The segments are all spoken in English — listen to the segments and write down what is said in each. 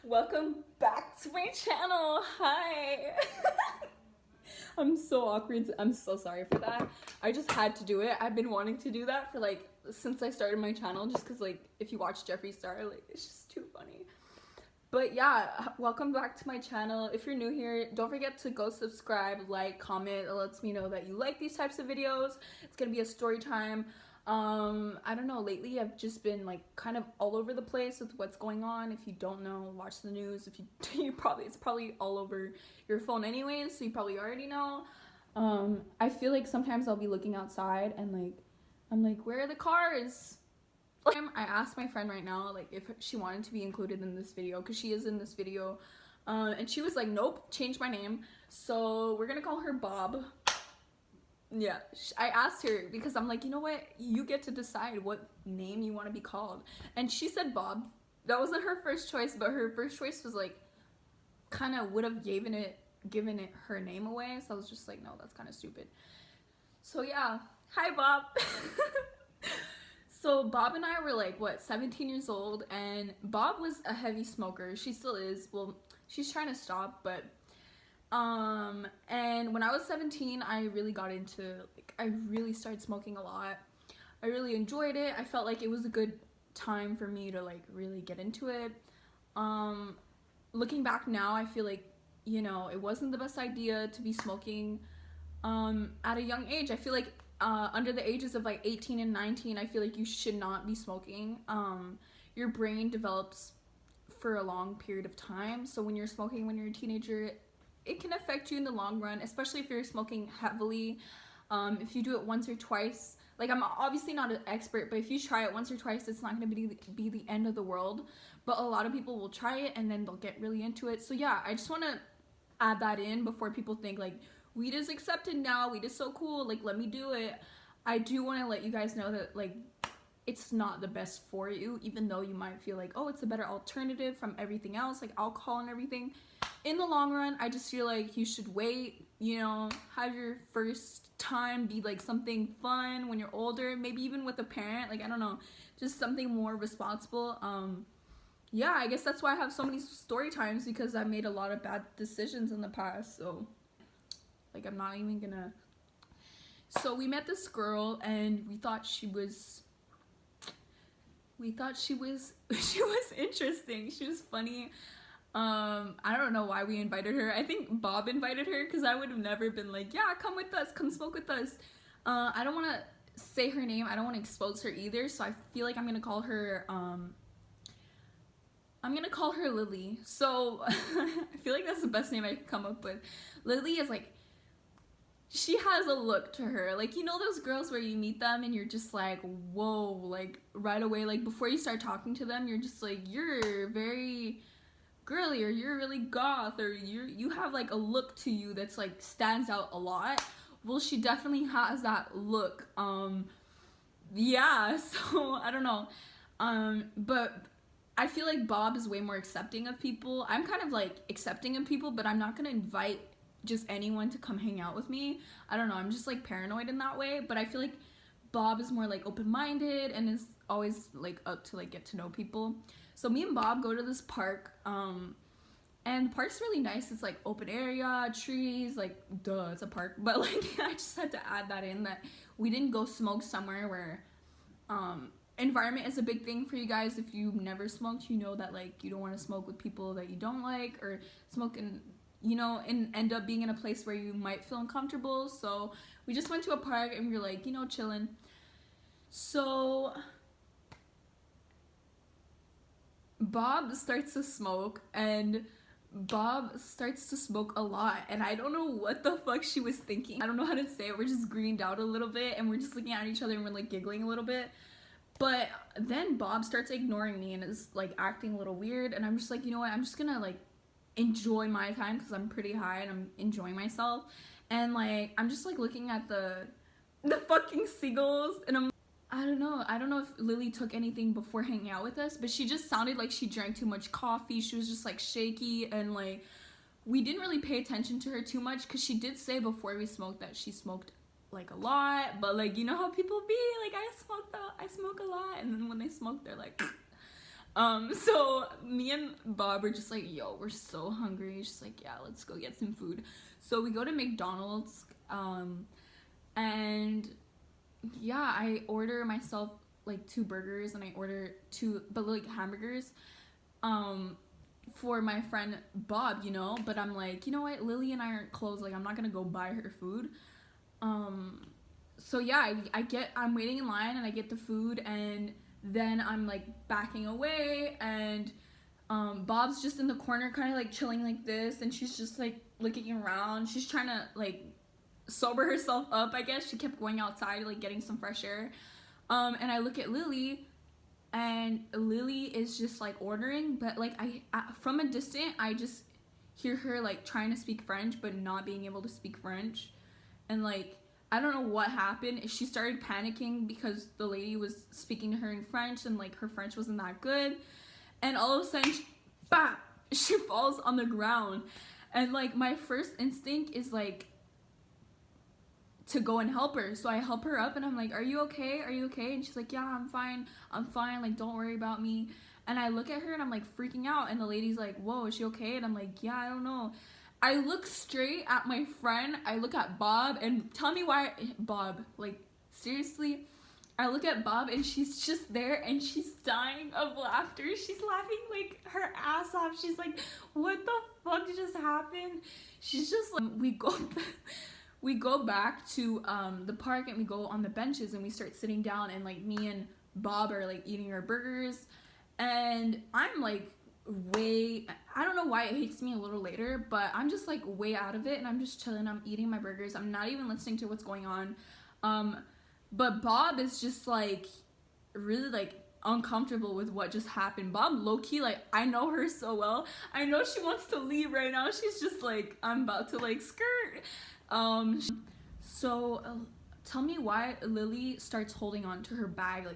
Welcome back to my channel. Hi. I'm so awkward. I'm so sorry for that. I just had to do it. I've been wanting to do that for like since I started my channel, just because like if you watch Jeffree Star, like it's just too funny. But yeah, welcome back to my channel. If you're new here, don't forget to go subscribe, like, comment. It lets me know that you like these types of videos. It's gonna be a story time. I don't know, lately I've just been like kind of all over the place with what's going on. If you don't know, watch the news. If you it's probably all over your phone anyways, so you probably already know. I feel like sometimes I'll be looking outside and like I'm like, where are the cars? I asked my friend right now like if she wanted to be included in this video, because she is in this video, and she was like, nope, change my name. So we're gonna call her Bob. Yeah, I asked her because I'm like, you know what, you get to decide what name you want to be called, and she said Bob. That wasn't her first choice, but her first choice was like kind of would have given it her name away, so I was just like, no, that's kind of stupid. So yeah, hi Bob. So Bob and I were like, what, 17 years old, and Bob was a heavy smoker. She still is. Well, she's trying to stop, but and when I was 17, I really got into, like, I really started smoking a lot. I really enjoyed it. I felt like it was a good time for me to like really get into it. Looking back now, I feel like, you know, it wasn't the best idea to be smoking at a young age. I feel like under the ages of like 18 and 19, I feel like you should not be smoking. Your brain develops for a long period of time, so when you're smoking when you're a teenager, it can affect you in the long run, especially if you're smoking heavily. If you do it once or twice, like, I'm obviously not an expert, but if you try it once or twice, it's not going to be the end of the world. But a lot of people will try it and then they'll get really into it. So yeah, I just want to add that in before people think like weed is accepted now, weed is so cool, like let me do it. I do want to let you guys know that like it's not the best for you, even though you might feel like, oh, it's a better alternative from everything else, like alcohol and everything. In the long run, I just feel like you should wait, you know, have your first time be like something fun when you're older, maybe even with a parent, like, I don't know, just something more responsible. Yeah, I guess that's why I have so many story times, because I made a lot of bad decisions in the past. So like, I'm not even gonna. So we met this girl and we thought she was she was interesting. She was funny. I don't know why we invited her. I think Bob invited her, because I would have never been like, yeah, come with us, come smoke with us. I don't want to say her name, I don't want to expose her either, so I feel like I'm gonna call her Lily. So I feel like that's the best name I could come up with. Lily is like, she has a look to her, like, you know those girls where you meet them and you're just like, whoa, like right away, like before you start talking to them, you're just like, you're very girly, or you're really goth, or you have like a look to you that's like stands out a lot. Well, she definitely has that look. Yeah, so I don't know, but I feel like Bob is way more accepting of people. I'm kind of like accepting of people, but I'm not gonna invite just anyone to come hang out with me. I don't know, I'm just like paranoid in that way. But I feel like Bob is more like open-minded and is always like up to like get to know people. So me and Bob go to this park, and the park's really nice. It's like open area, trees, like duh, it's a park. But like I just had to add that in, that we didn't go smoke somewhere where environment is a big thing for you guys. If you've never smoked, you know that like you don't want to smoke with people that you don't like, or smoke in, you know, and end up being in a place where you might feel uncomfortable. So we just went to a park and we were like, you know, chilling. So Bob starts to smoke, and Bob starts to smoke a lot, and I don't know what the fuck she was thinking. I don't know how to say it. We're just greened out a little bit and we're just looking at each other and we're like giggling a little bit. But then Bob starts ignoring me and is like acting a little weird, and I'm just like, you know what, I'm just gonna like enjoy my time because I'm pretty high and I'm enjoying myself. And like I'm just like looking at the fucking seagulls, and I don't know if Lily took anything before hanging out with us, but she just sounded like she drank too much coffee. She was just like shaky, and like we didn't really pay attention to her too much, because she did say before we smoked that she smoked like a lot. But like, you know how people be like, I smoke a lot, and then when they smoke they're like So me and Bob are just like, yo, we're so hungry. She's like, yeah, let's go get some food. So we go to McDonald's, and yeah, I order myself like 2 burgers, and I order 2, but like hamburgers, for my friend Bob, you know. But I'm like, you know what, Lily and I aren't close. Like, I'm not gonna go buy her food. So yeah, I'm waiting in line, and I get the food, and then I'm like backing away, and Bob's just in the corner kind of like chilling like this, and she's just like looking around. She's trying to like sober herself up, I guess. She kept going outside, like getting some fresh air. And I look at Lily, and Lily is just like ordering, but like I from a distance I just hear her like trying to speak French but not being able to speak French. And like, I don't know what happened. She started panicking because the lady was speaking to her in French, and like her French wasn't that good. And all of a sudden, she falls on the ground. And like, my first instinct is like to go and help her. So I help her up, and I'm like, are you okay? Are you okay? And she's like, yeah, I'm fine. I'm fine. Like, don't worry about me. And I look at her, and I'm like freaking out. And the lady's like, whoa, is she okay? And I'm like, yeah, I don't know. I look straight at my friend. I look at Bob, and tell me why, Bob, like, seriously. I look at Bob, and she's just there, and she's dying of laughter. She's laughing like her ass off. She's like, what the fuck just happened? She's just like, we go back to the park, and we go on the benches, and we start sitting down, and like me and Bob are like eating our burgers, and I'm like I don't know why it hits me a little later, but I'm just like way out of it, and I'm just chilling. I'm eating my burgers. I'm not even listening to what's going on. But Bob is just like really like uncomfortable with what just happened. Bob low-key, like, I know her so well. I know she wants to leave right now. She's just like, I'm about to like skirt. So tell me why Lily starts holding on to her bag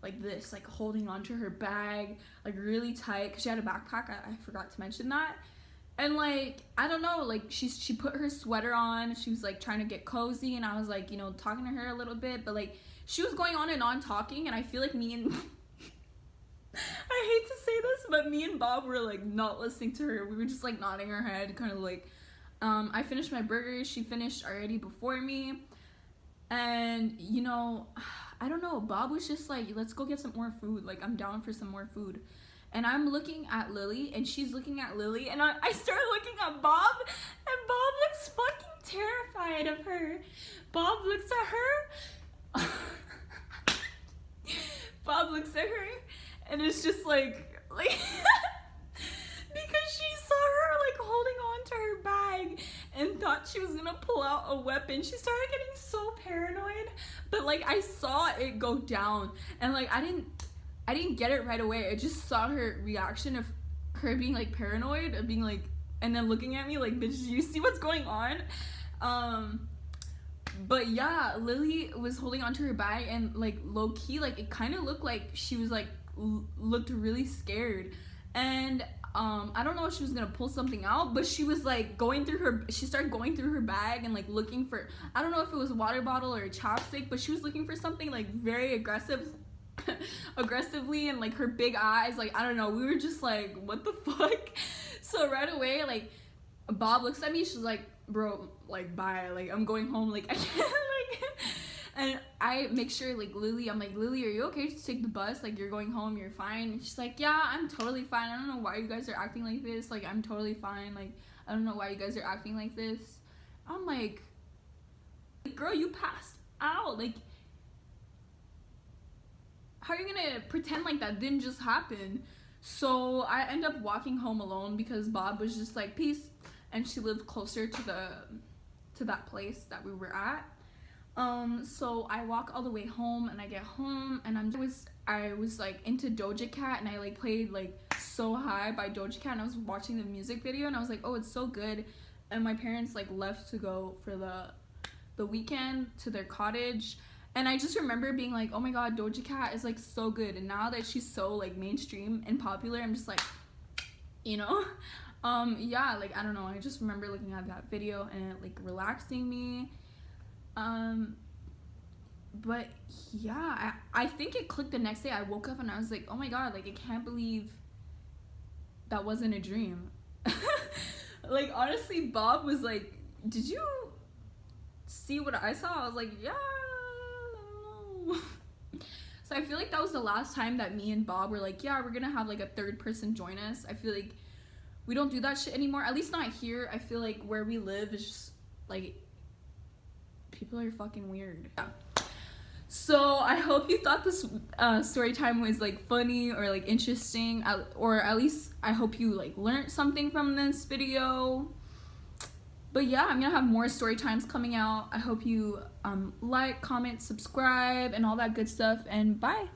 like this, like holding on to her bag like really tight, because she had a backpack. I forgot to mention that. And like, I don't know, like she put her sweater on. She was like trying to get cozy, and I was like, you know, talking to her a little bit, but like she was going on and on talking, and I feel like me and I hate to say this, but me and Bob were like not listening to her. We were just like nodding our head, kind of like, I finished my burger. She finished already before me. And, you know, I don't know, Bob was just like, let's go get some more food. Like, I'm down for some more food. And I'm looking at Lily, and she's looking at Lily, and I start looking at Bob, and Bob looks fucking terrified of her. Bob looks at her. Bob looks at her, and it's just like because she saw her like holding on to her bag and thought she was gonna pull out a weapon. She started getting so paranoid, but like I saw it go down, and like I didn't get it right away. I just saw her reaction of her being like paranoid, of being like, and then looking at me like, bitch, do you see what's going on? But yeah, Lily was holding onto her bag, and like low key, like it kind of looked like she was like looked really scared. And I don't know if she was gonna pull something out, but she was like she started going through her bag and like looking for, I don't know if it was a water bottle or a chopstick, but she was looking for something like very aggressively, and like her big eyes, like, I don't know, we were just like, what the fuck? So right away, like, Bob looks at me, she's like, bro, like, bye, like, I'm going home, like, I can't, like, and I make sure, like, I'm like, Lily, are you okay to take the bus? Like, you're going home, you're fine? And she's like, yeah, I'm totally fine. I don't know why you guys are acting like this. Like, I'm totally fine. Like, I don't know why you guys are acting like this. I'm like, girl, you passed out. Like, how are you gonna pretend like that didn't just happen? So I end up walking home alone, because Bob was just like, peace. And she lived closer to that place that we were at. So I walk all the way home, and I get home, and I was like into Doja Cat, and I like played like So High by Doja Cat, and I was watching the music video, and I was like, oh, it's so good. And my parents like left to go for the weekend to their cottage, and I just remember being like, oh my god, Doja Cat is like so good. And now that she's so like mainstream and popular, I'm just like, you know, yeah, like, I don't know, I just remember looking at that video and it like relaxing me. But yeah, I think it clicked the next day. I woke up and I was like, oh my god, like I can't believe that wasn't a dream. Like honestly, Bob was like, did you see what I saw? I was like, yeah, I don't know. So I feel like that was the last time that me and Bob were like, yeah, we're gonna have like a third person join us. I feel like we don't do that shit anymore, at least not here. I feel like where we live is just like, people are fucking weird. Yeah. So I hope you thought this story time was like funny or like interesting, or at least I hope you like learned something from this video. But yeah, I'm gonna have more story times coming out. I hope you like, comment, subscribe, and all that good stuff, and bye.